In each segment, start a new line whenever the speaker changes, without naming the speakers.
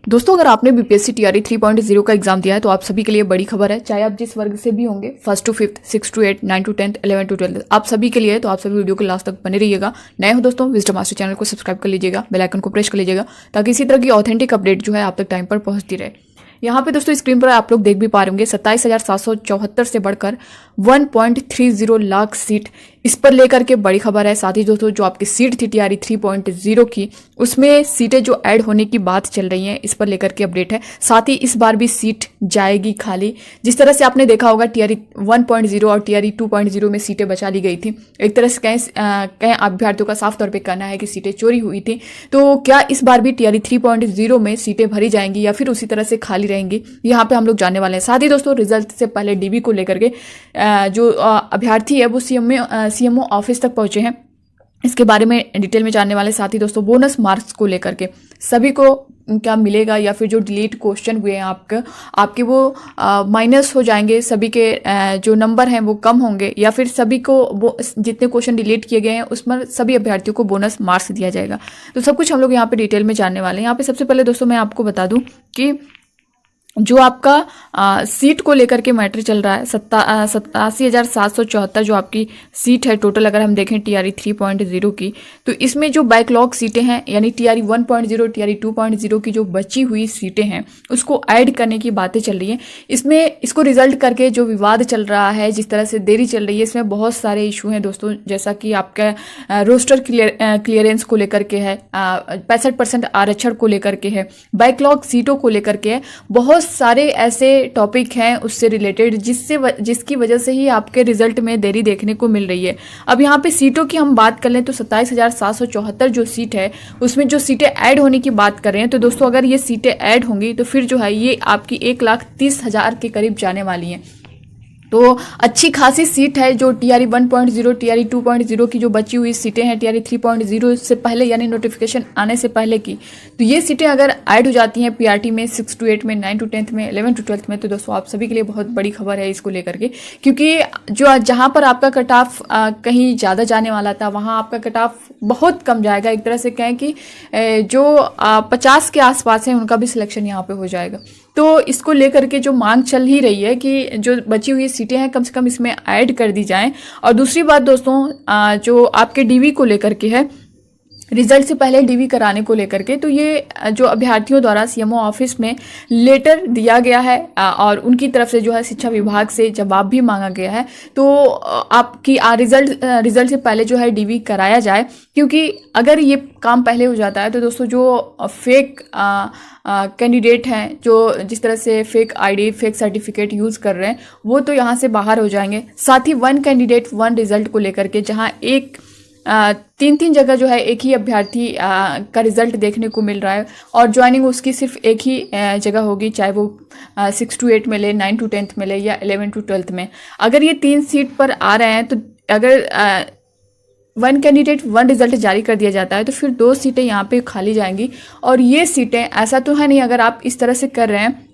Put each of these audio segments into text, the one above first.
दोस्तों, अगर आपने बीपीएससी टीआरई 3.0 का एग्जाम दिया है तो आप सभी के लिए बड़ी खबर है। चाहे आप जिस वर्ग से भी होंगे, first to fifth, 6 to 8, 9 to 10, 11 to 12, आप सभी के लिए है। तो आप सभी वीडियो के लास्ट तक बने रहिएगा। नए हो दोस्तों, विजडम मास्टर चैनल को सब्सक्राइब कर लीजिएगा, बेल आइकन को प्रेस कर लीजिएगा ताकि इसी तरह की ऑथेंटिक अपडेट जो है आप तक टाइम पर पहुंचती रहे। यहाँ पे दोस्तों स्क्रीन पर आप लोग देख भी पा रहे होंगे 27,774 से बढ़कर 1.30 लाख सीट, इस पर लेकर के बड़ी खबर है। साथ ही दोस्तों जो आपकी सीट थी टीआरई 3.0 की, उसमें सीटें जो ऐड होने की बात चल रही है, इस पर लेकर के अपडेट है। साथ ही इस बार भी सीट जाएगी खाली। जिस तरह से आपने देखा होगा टीआरई 1.0 और टीआरई 2.0 में सीटें बचा ली गई थी। एक तरह से कई अभ्यर्थियों का साफ तौर पे कहना है कि सीटें चोरी हुई थी। तो क्या इस बार भी टीआरई 3.0 में सीटें भरी जाएंगी या फिर उसी तरह से खाली रहेंगी, यहाँ पे हम लोग जानने वाले हैं। साथ ही दोस्तों रिजल्ट से पहले डीबी को लेकर के जो अभ्यर्थी है वो सीएमओ ऑफिस तक पहुंचे हैं, इसके बारे में डिटेल में जानने वाले। साथ ही दोस्तों बोनस मार्क्स को लेकर के सभी को क्या मिलेगा या फिर जो डिलीट क्वेश्चन हुए हैं आपके वो माइनस हो जाएंगे, सभी के जो नंबर हैं वो कम होंगे, या फिर सभी को वो जितने क्वेश्चन डिलीट किए गए हैं उसमें सभी अभ्यर्थियों को बोनस मार्क्स दिया जाएगा। तो सब कुछ हम लोग यहाँ पे डिटेल में जानने वाले हैं। यहाँ पे सबसे पहले दोस्तों मैं आपको बता दूं कि जो आपका सीट को लेकर के मैटर चल रहा है, 87,774 जो आपकी सीट है टोटल, अगर हम देखें टीआरई 3.0 की, तो इसमें जो बैकलॉग सीटें हैं यानी टीआरई 1.0, टीआरई 2.0 की जो बची हुई सीटें हैं उसको ऐड करने की बातें चल रही हैं। इसमें इसको रिजल्ट करके जो विवाद चल रहा है, जिस तरह से देरी चल रही है, इसमें बहुत सारे इशू हैं दोस्तों। जैसा कि आपका रोस्टर क्लियरेंस को लेकर के है, 65% आरक्षण को लेकर के है, बैकलॉग सीटों को लेकर के है, बहुत सारे ऐसे टॉपिक हैं उससे रिलेटेड जिसकी वजह से ही आपके रिजल्ट में देरी देखने को मिल रही है। अब यहाँ पे सीटों की हम बात कर लें तो 27,774 जो सीट है उसमें जो सीटें ऐड होने की बात कर रहे हैं, तो दोस्तों अगर ये सीटें ऐड होंगी तो फिर जो है ये आपकी 1,30,000 के करीब जाने वाली हैं। तो अच्छी खासी सीट है जो टीआरई 1.0, टीआरई 2.0 की जो बची हुई सीटें हैं टीआरई 3.0 से पहले यानी नोटिफिकेशन आने से पहले की, तो ये सीटें अगर ऐड हो जाती हैं पीआरटी में, 6 टू 8 में, 9 टू 10 में, 11 टू 12 में, तो दोस्तों आप सभी के लिए बहुत बड़ी खबर है इसको लेकर के। क्योंकि जो जहां पर आपका कट ऑफ कहीं ज़्यादा जाने वाला था वहां आपका कट ऑफ बहुत कम जाएगा। एक तरह से कहें कि जो 50 के आसपास है उनका भी सिलेक्शन यहाँ पे हो जाएगा। तो इसको लेकर के जो मांग चल ही रही है कि जो बची हुई सीटें हैं कम से कम इसमें ऐड कर दी जाएं। और दूसरी बात दोस्तों जो आपके डीवी को लेकर के है, रिजल्ट से पहले डीवी कराने को लेकर के, तो ये जो अभ्यर्थियों द्वारा सीएमओ ऑफिस में लेटर दिया गया है और उनकी तरफ से जो है शिक्षा विभाग से जवाब भी मांगा गया है। तो आपकी रिजल्ट से पहले जो है डीवी कराया जाए, क्योंकि अगर ये काम पहले हो जाता है तो दोस्तों जो फेक कैंडिडेट हैं, जो जिस तरह से fake ID, fake certificate use कर रहे हैं, वो तो यहाँ से बाहर हो जाएंगे। साथ ही 1 कैंडिडेट 1 रिजल्ट को लेकर के जहाँ एक 3 जगह जो है एक ही अभ्यर्थी का रिजल्ट देखने को मिल रहा है और ज्वाइनिंग उसकी सिर्फ एक ही जगह होगी, चाहे वो 6 टू 8 में ले, 9 टू 10 में ले या 11 टू 12 में। अगर ये 3 सीट पर आ रहे हैं तो अगर 1 कैंडिडेट 1 रिजल्ट जारी कर दिया जाता है तो फिर 2 सीटें यहाँ पे खाली जाएंगी। और ये सीटें ऐसा तो है नहीं, अगर आप इस तरह से कर रहे हैं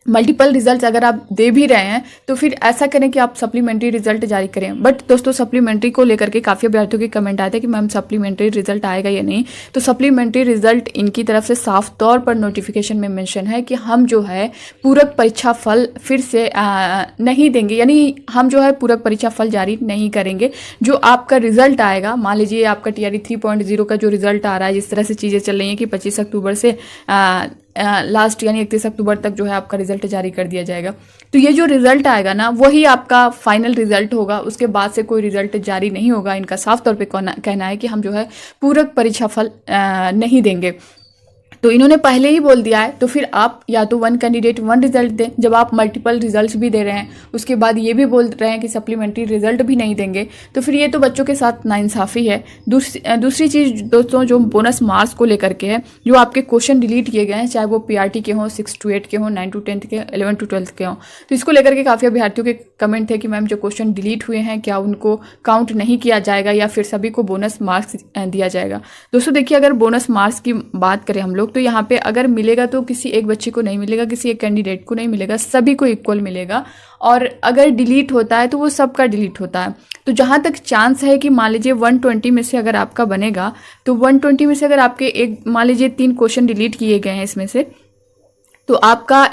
मल्टीपल रिजल्ट अगर आप दे भी रहे हैं तो फिर ऐसा करें कि आप सप्लीमेंट्री रिजल्ट जारी करें। बट दोस्तों सप्लीमेंट्री को लेकर के काफ़ी अभ्यर्थियों के कमेंट आए थे कि मैम सप्लीमेंट्री रिजल्ट आएगा या नहीं। तो सप्लीमेंट्री रिजल्ट इनकी तरफ से साफ तौर पर नोटिफिकेशन में मेंशन है कि हम जो है पूरक परीक्षा फल फिर से नहीं देंगे, यानी हम जो है पूरक परीक्षा फल जारी नहीं करेंगे। जो आपका रिजल्ट आएगा, मान लीजिए आपका टीआरई 3.0 का जो रिजल्ट आ रहा है, जिस तरह से चीज़ें चल रही हैं कि 25 अक्टूबर से लास्ट यानी 31 अक्टूबर तक जो है आपका रिजल्ट जारी कर दिया जाएगा। तो ये जो रिजल्ट आएगा ना वही आपका फाइनल रिजल्ट होगा, उसके बाद से कोई रिजल्ट जारी नहीं होगा। इनका साफ तौर पे कहना है कि हम जो है पूरक परीक्षा फल नहीं देंगे। तो इन्होंने पहले ही बोल दिया है, तो फिर आप या तो 1 कैंडिडेट 1 रिजल्ट दें। जब आप मल्टीपल रिजल्ट्स भी दे रहे हैं उसके बाद ये भी बोल रहे हैं कि सप्लीमेंट्री रिजल्ट भी नहीं देंगे, तो फिर ये तो बच्चों के साथ नाइंसाफ़ी है। दूसरी चीज़ दोस्तों जो बोनस मार्क्स को लेकर के है, जो आपके क्वेश्चन डिलीट किए गए हैं, चाहे वो पीआरटी के हों, 6 टू 8 के हों, 9 टू 10 के, 11 टू 12 के हों, तो इसको लेकर के काफ़ी अभ्यर्थियों के कमेंट थे कि मैम जो क्वेश्चन डिलीट हुए हैं क्या उनको काउंट नहीं किया जाएगा या फिर सभी को बोनस मार्क्स दिया जाएगा। दोस्तों देखिए, अगर बोनस मार्क्स की बात करें हम लोग तो यहाँ पे अगर मिलेगा तो किसी एक बच्चे को नहीं मिलेगा, किसी एक कैंडिडेट को नहीं मिलेगा, सभी को इक्वल मिलेगा। और अगर डिलीट होता है तो वो सबका डिलीट होता है। तो जहाँ तक चांस है कि मान लीजिए 120 में से अगर आपका बनेगा तो 120 में से अगर आपके एक मान लीजिए 3 क्वेश्चन डिलीट किए गए हैं इसमें से, तो आपका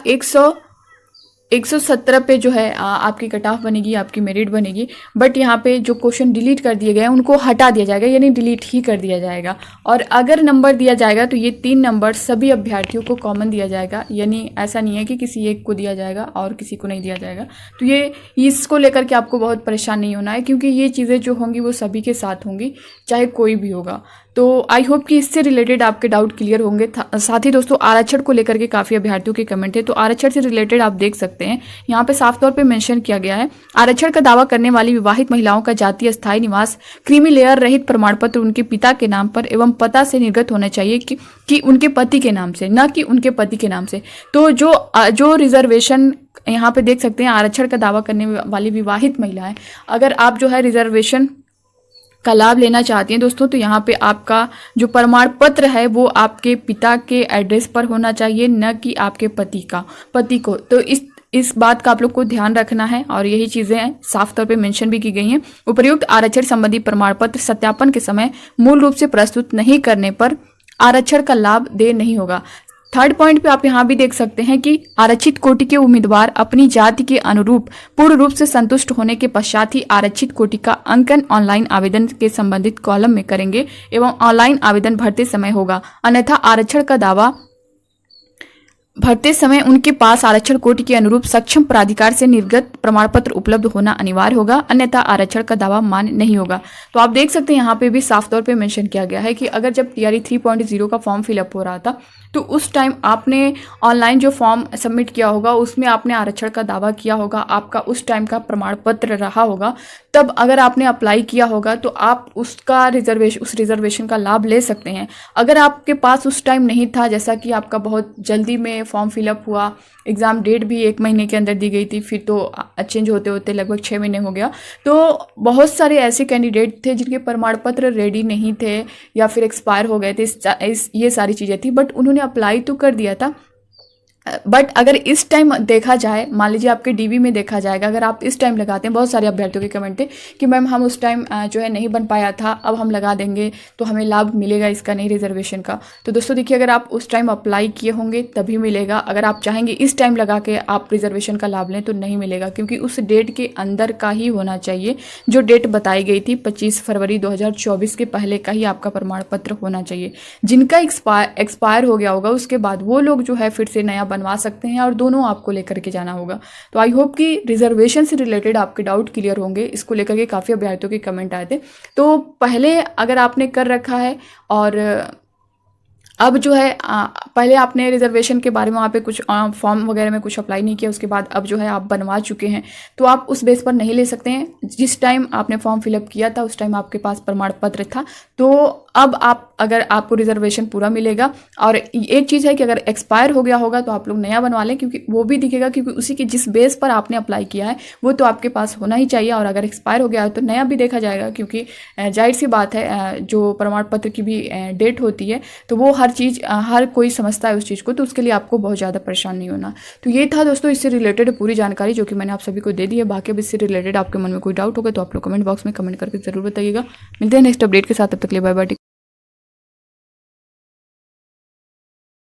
117 पे जो है आपकी कट ऑफ बनेगी, आपकी मेरिट बनेगी। बट यहाँ पे जो क्वेश्चन डिलीट कर दिए गए हैं उनको हटा दिया जाएगा, यानी डिलीट ही कर दिया जाएगा। और अगर नंबर दिया जाएगा तो ये 3 नंबर सभी अभ्यर्थियों को कॉमन दिया जाएगा, यानी ऐसा नहीं है कि किसी एक को दिया जाएगा और किसी को नहीं दिया जाएगा। तो ये इसको लेकर के आपको बहुत परेशान नहीं होना है, क्योंकि ये चीज़ें जो होंगी वो सभी के साथ होंगी, चाहे कोई भी होगा। तो आई होप कि इससे रिलेटेड आपके डाउट क्लियर होंगे। साथ ही दोस्तों आरक्षण को लेकर के काफ़ी अभ्यर्थियों के कमेंट थे, तो आरक्षण से रिलेटेड आप देख सकते हैं यहाँ पे साफ तौर पे मेंशन किया गया है, आरक्षण का दावा करने वाली विवाहित महिलाओं का जातीय स्थायी निवास क्रीमी लेयर रहित प्रमाण पत्र उनके पिता के नाम पर एवं पता से निर्गत होना चाहिए कि उनके पति के नाम से, न कि उनके पति के नाम से। तो जो रिजर्वेशन यहाँ पे देख सकते हैं, आरक्षण का दावा करने वाली विवाहित महिलाएं, अगर आप जो है रिजर्वेशन का लाभ लेना चाहती हैं दोस्तों, तो यहाँ पे आपका जो प्रमाण पत्र है वो आपके पिता के एड्रेस पर होना चाहिए, न कि आपके पति को। तो इस बात का आप लोग को ध्यान रखना है, और यही चीजें साफ तौर पे मेंशन भी की गई हैं। उपर्युक्त आरक्षण संबंधी प्रमाण पत्र सत्यापन के समय मूल रूप से प्रस्तुत नहीं करने पर आरक्षण का लाभ दे नहीं होगा। थर्ड पॉइंट पे आप यहाँ भी देख सकते हैं कि आरक्षित कोटि के उम्मीदवार अपनी जाति के अनुरूप पूर्ण रूप से संतुष्ट होने के पश्चात ही आरक्षित कोटि का अंकन ऑनलाइन आवेदन के संबंधित कॉलम में करेंगे एवं ऑनलाइन आवेदन भरते समय होगा, अन्यथा आरक्षण का दावा भरते समय उनके पास आरक्षण कोटि के अनुरूप सक्षम प्राधिकार से निर्गत प्रमाण पत्र उपलब्ध होना अनिवार्य होगा, अन्यथा आरक्षण का दावा मान्य नहीं होगा। तो आप देख सकते हैं यहाँ पे भी साफ तौर पे मेंशन किया गया है कि अगर जब टीआरई 3.0 का फॉर्म फिलअप हो रहा था तो उस टाइम आपने ऑनलाइन जो फॉर्म सबमिट किया होगा उसमें आपने आरक्षण का दावा किया होगा, आपका उस टाइम का प्रमाण पत्र रहा होगा, तब अगर आपने अप्लाई किया होगा तो आप उस रिजर्वेशन का लाभ ले सकते हैं। अगर आपके पास उस टाइम नहीं था, जैसा कि आपका बहुत जल्दी में फॉर्म फिलअप हुआ, एग्ज़ाम डेट भी 1 महीने के अंदर दी गई थी, फिर तो चेंज होते होते लगभग 6 महीने हो गया, तो बहुत सारे ऐसे कैंडिडेट थे जिनके प्रमाण पत्र रेडी नहीं थे या फिर एक्सपायर हो गए थे, ये सारी चीज़ें थी, बट उन्होंने अप्लाई तो कर दिया था। बट अगर इस टाइम देखा जाए, मान लीजिए आपके डीवी में देखा जाएगा, अगर आप इस टाइम लगाते हैं, बहुत सारे अभ्यर्थियों के कमेंट थे कि मैम हम उस टाइम जो है नहीं बन पाया था, अब हम लगा देंगे तो हमें लाभ मिलेगा इसका, नहीं रिजर्वेशन का। तो दोस्तों देखिए, अगर आप उस टाइम अप्लाई किए होंगे तभी मिलेगा, अगर आप चाहेंगे इस टाइम लगा के आप रिजर्वेशन का लाभ लें तो नहीं मिलेगा, क्योंकि उस डेट के अंदर का ही होना चाहिए। जो डेट बताई गई थी 25 फरवरी 2024 के पहले का ही आपका प्रमाण पत्र होना चाहिए। जिनका एक्सपायर हो गया होगा उसके बाद वो लोग जो है फिर से नया बनवा सकते हैं, और दोनों आपको लेकर के जाना होगा। तो आई होप कि रिजर्वेशन से रिलेटेड आपके डाउट क्लियर होंगे। इसको लेकर के काफ़ी अभ्यर्थियों के कमेंट आए थे। तो पहले अगर आपने कर रखा है और अब जो है पहले आपने रिजर्वेशन के बारे में वहाँ पे कुछ फॉर्म वगैरह में कुछ अप्लाई नहीं किया, उसके बाद अब जो है आप बनवा चुके हैं, तो आप उस बेस पर नहीं ले सकते हैं। जिस टाइम आपने फॉर्म फिलअप किया था उस टाइम आपके पास प्रमाण पत्र था, तो अब अगर आपको रिजर्वेशन पूरा मिलेगा। और एक चीज़ है कि अगर एक्सपायर हो गया होगा तो आप लोग नया बनवा लें, क्योंकि वो भी दिखेगा, क्योंकि उसी के जिस बेस पर आपने अप्लाई किया है वो तो आपके पास होना ही चाहिए। और अगर एक्सपायर हो गया है तो नया भी देखा जाएगा, क्योंकि जाहिर सी बात है जो प्रमाण पत्र की भी डेट होती है तो वो हर कोई समझता है उस चीज़ को, तो उसके लिए आपको बहुत ज़्यादा परेशान नहीं होना। तो ये था दोस्तों इससे रिलेटेड पूरी जानकारी जो कि मैंने आप सभी को दे दी है। बाकी अब इससे रिलेटेड आपके मन में कोई डाउट होगा तो आप लोग कमेंट बॉक्स में कमेंट करके जरूर बताइएगा। मिलते हैं नेक्स्ट अपडेट के साथ, तब तक के लिए बाय बाय।